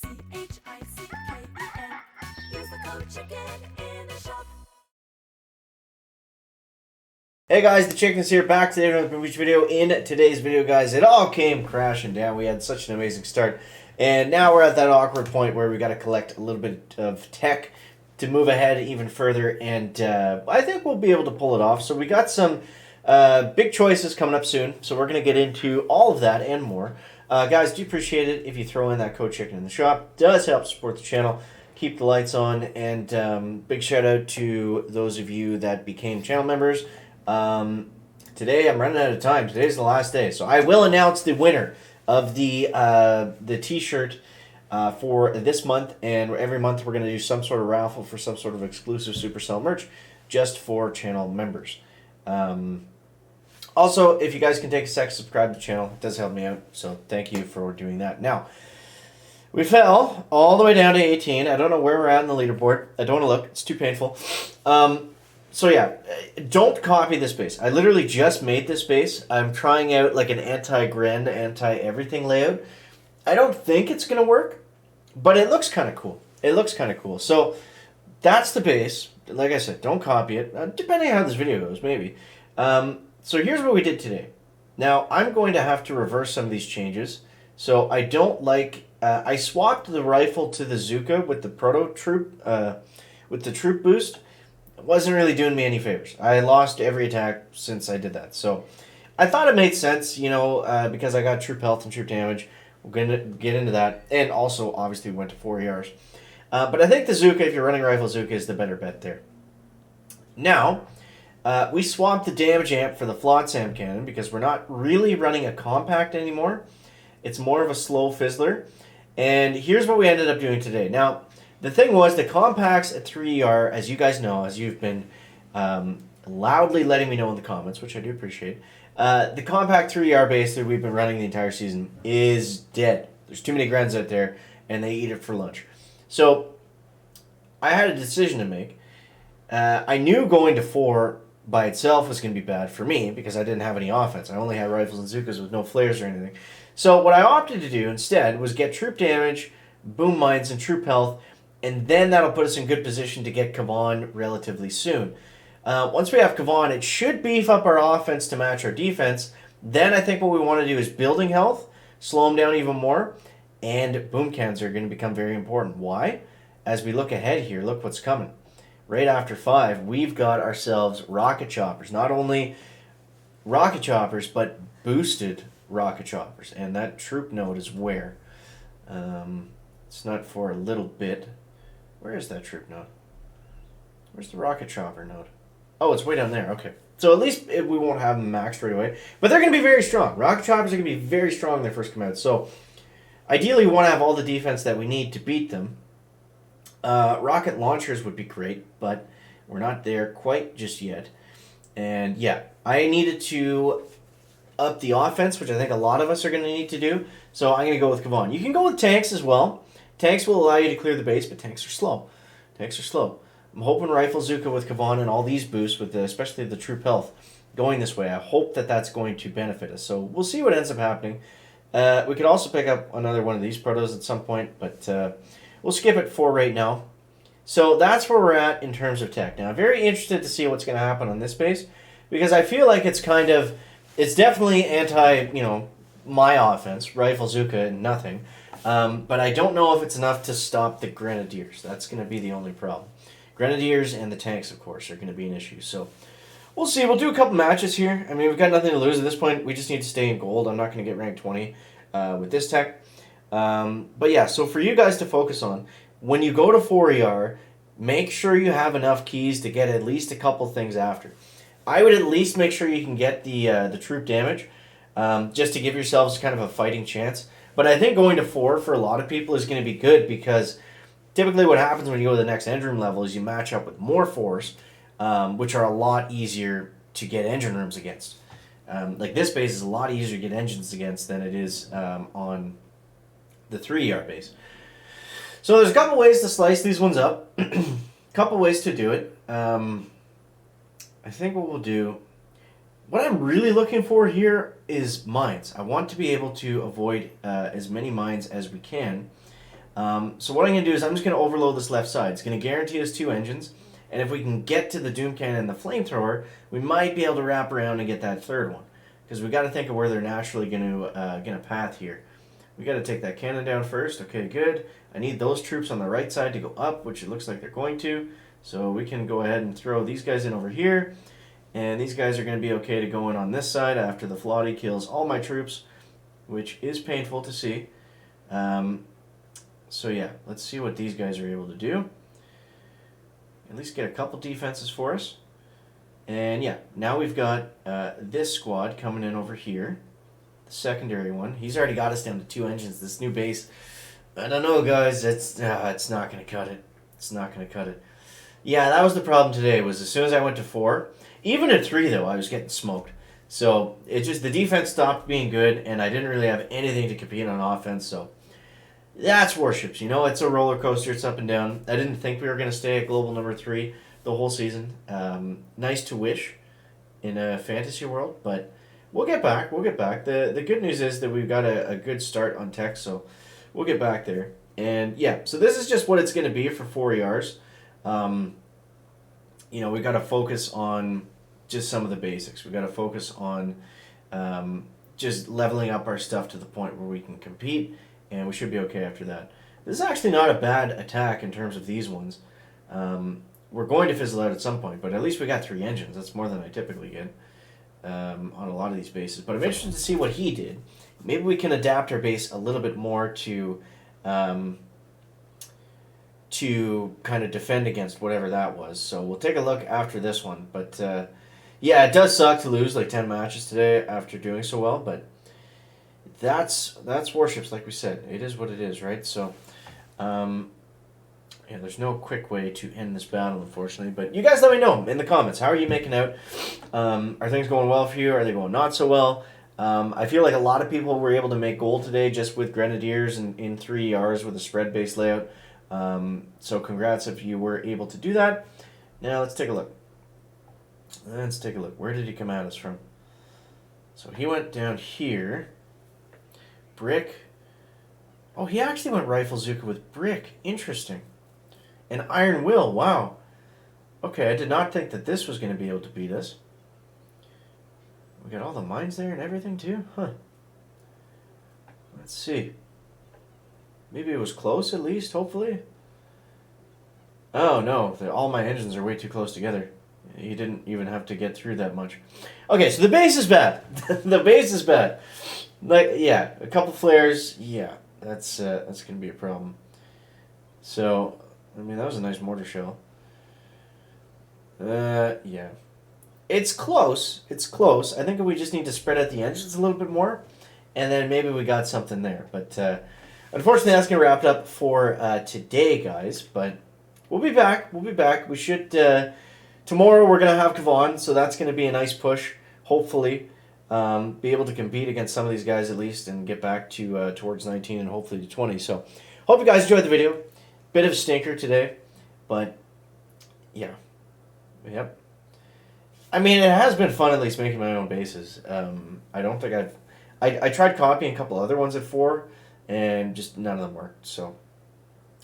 Use the code CHICKEN in the shop. Hey guys, the Chickens here, back today with another Boom Beach video. In today's video, guys, it all came crashing down. We had such an amazing start, and now we're at that awkward point where we got to collect a little bit of tech to move ahead even further, and I think we'll be able to pull it off. So we got some big choices coming up soon, so we're going to get into all of that and more. Guys, do appreciate it if you throw in that code CHICKEN in the shop. It does help support the channel, keep the lights on, and big shout out to those of you that became channel members. Today I'm running out of time. Today's the last day, so I will announce the winner of the T-shirt for this month. And every month we're going to do some sort of raffle for some sort of exclusive Supercell merch, just for channel members. Also, if you guys can take a sec, subscribe to the channel. It does help me out, so thank you for doing that. Now, we fell all the way down to 18. I don't know where we're at in the leaderboard. I don't want to look. It's too painful. So yeah, don't copy this base. I literally just made this base. I'm trying out like an anti-Gren, anti-everything layout. I don't think it's going to work, but it looks kind of cool. It looks kind of cool. So that's the base. Like I said, don't copy it, depending on how this video goes, maybe. So here's what we did today. Now, I'm going to have to reverse some of these changes. So I don't like... I swapped the rifle to the Zuka with the proto troop, with the troop boost. It wasn't really doing me any favors. I lost every attack since I did that. So I thought it made sense, you know, because I got troop health and troop damage. We're going to get into that. And also, obviously, we went to 4 ERs. But I think the Zuka, if you're running rifle Zuka, is the better bet there. Now, we swapped the damage amp for the Flotsam cannon because we're not really running a compact anymore. It's more of a slow fizzler. And here's what we ended up doing today. Now, the thing was, the compacts at 3ER, as you guys know, as you've been loudly letting me know in the comments, which I do appreciate, the compact 3ER base that we've been running the entire season is dead. There's too many Grens out there, and they eat it for lunch. So, I had a decision to make. I knew going to 4 by itself was going to be bad for me because I didn't have any offense. I only had rifles and Zukas with no flares or anything. So what I opted to do instead was get troop damage, boom mines, and troop health, and then that'll put us in good position to get Kavan relatively soon. Once we have Kavan, it should beef up our offense to match our defense. Then I think what we want to do is building health, slow them down even more, and boom cans are going to become very important. Why? As we look ahead here, look what's coming. Right after 5, we've got ourselves rocket choppers. Not only rocket choppers, but boosted rocket choppers. And that troop node is where? It's not for a little bit. Where is that troop node? Where's the rocket chopper node? Oh, it's way down there. Okay. So at least we won't have them maxed right away. But they're going to be very strong. Rocket choppers are going to be very strong when they first come out. So ideally we want to have all the defense that we need to beat them. Rocket launchers would be great, but we're not there quite just yet. And yeah, I needed to up the offense, which I think a lot of us are going to need to do. So I'm going to go with Kavan. You can go with tanks as well. Tanks will allow you to clear the base, but tanks are slow. Tanks are slow. I'm hoping Rifle Zuka with Kavan and all these boosts, with especially the troop health, going this way. I hope that that's going to benefit us. So we'll see what ends up happening. We could also pick up another one of these protos at some point, but we'll skip it for right now. So that's where we're at in terms of tech. Now, I'm very interested to see what's going to happen on this base, because I feel like it's kind of, it's definitely anti, you know, my offense, Rifle Zuka and nothing. But I don't know if it's enough to stop the Grenadiers. That's going to be the only problem. Grenadiers and the tanks, of course, are going to be an issue. So we'll see. We'll do a couple matches here. I mean, we've got nothing to lose at this point. We just need to stay in gold. I'm not going to get ranked 20 with this tech. But yeah, so for you guys to focus on, when you go to 4ER, make sure you have enough keys to get at least a couple things after. I would at least make sure you can get the troop damage, just to give yourselves kind of a fighting chance. But I think going to 4 for a lot of people is going to be good, because typically what happens when you go to the next engine room level is you match up with more 4s, which are a lot easier to get engine rooms against. Like this base is a lot easier to get engines against than it is on the 3ER base. So there's a couple ways to slice these ones up. Couple ways to do it. I think what we'll do, what I'm really looking for here is mines. I want to be able to avoid as many mines as we can. So what I'm going to do is I'm just going to overload this left side. It's going to guarantee us 2 engines. And if we can get to the Doom Cannon and the Flamethrower, we might be able to wrap around and get that third one. Because we got to think of where they're naturally going to path here. We got to take that cannon down first. Okay, good. I need those troops on the right side to go up, which it looks like they're going to. So we can go ahead and throw these guys in over here. And these guys are going to be okay to go in on this side after the Flotti kills all my troops, which is painful to see. So yeah, let's see what these guys are able to do. At least get a couple defenses for us. And yeah, now we've got this squad coming in over here. The secondary one. He's already got us down to 2 engines. This new base, I don't know, guys. It's not going to cut it. It's not going to cut it. Yeah, that was the problem today, was as soon as I went to 4, even at 3, though, I was getting smoked. So it just, the defense stopped being good, and I didn't really have anything to compete on offense, so that's Warships. You know, it's a roller coaster. It's up and down. I didn't think we were going to stay at global number 3 the whole season. Nice to wish in a fantasy world, but we'll get back. We'll get back. The good news is that we've got a good start on tech, so we'll get back there. And yeah, so this is just what it's going to be for 4 ERs. You know, we got to focus on just some of the basics. We got to focus on just leveling up our stuff to the point where we can compete, and we should be okay after that. This is actually not a bad attack in terms of these ones. We're going to fizzle out at some point, but at least we got 3 engines. That's more than I typically get on a lot of these bases. But I'm interested to see what he did. Maybe we can adapt our base a little bit more to kind of defend against whatever that was. So we'll take a look after this one. But yeah, it does suck to lose like 10 matches today after doing so well, but that's Warships, like we said. It is what it is, right? So yeah, there's no quick way to end this battle, unfortunately. But you guys let me know in the comments. How are you making out? Are things going well for you? Are they going not so well? I feel like a lot of people were able to make gold today just with Grenadiers and in 3 ERs with a spread-based layout. So congrats if you were able to do that. Now let's take a look. Let's take a look. Where did he come at us from? So he went down here. Brick. Oh, he actually went Rifle Zuka with Brick. Interesting. And Iron Will. Wow. Okay, I did not think that this was going to be able to beat us. We got all the mines there and everything too? Huh. Let's see. Maybe it was close at least, hopefully. Oh no, all my engines are way too close together. You didn't even have to get through that much. Okay, so the base is bad. The base is bad. Like, yeah, a couple flares. Yeah, that's gonna be a problem. So, I mean, that was a nice mortar shell. Yeah, it's close. It's close. I think we just need to spread out the engines a little bit more, and then maybe we got something there. But unfortunately, that's gonna wrap it up for today, guys. But we'll be back. We'll be back. We should. Tomorrow we're going to have Kavon, so that's going to be a nice push, hopefully. Be able to compete against some of these guys at least and get back to towards 19 and hopefully to 20. So hope you guys enjoyed the video. Bit of a stinker today, but yeah. Yep. I mean, it has been fun at least making my own bases. I don't think I tried copying a couple other ones at 4, and just none of them worked, so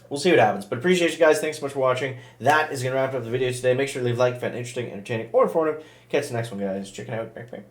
we'll see what happens. But appreciate you guys. Thanks so much for watching. That is going to wrap up the video today. Make sure to leave a like if you found it interesting, entertaining, or informative. Catch the next one, guys. Check it out. Bye.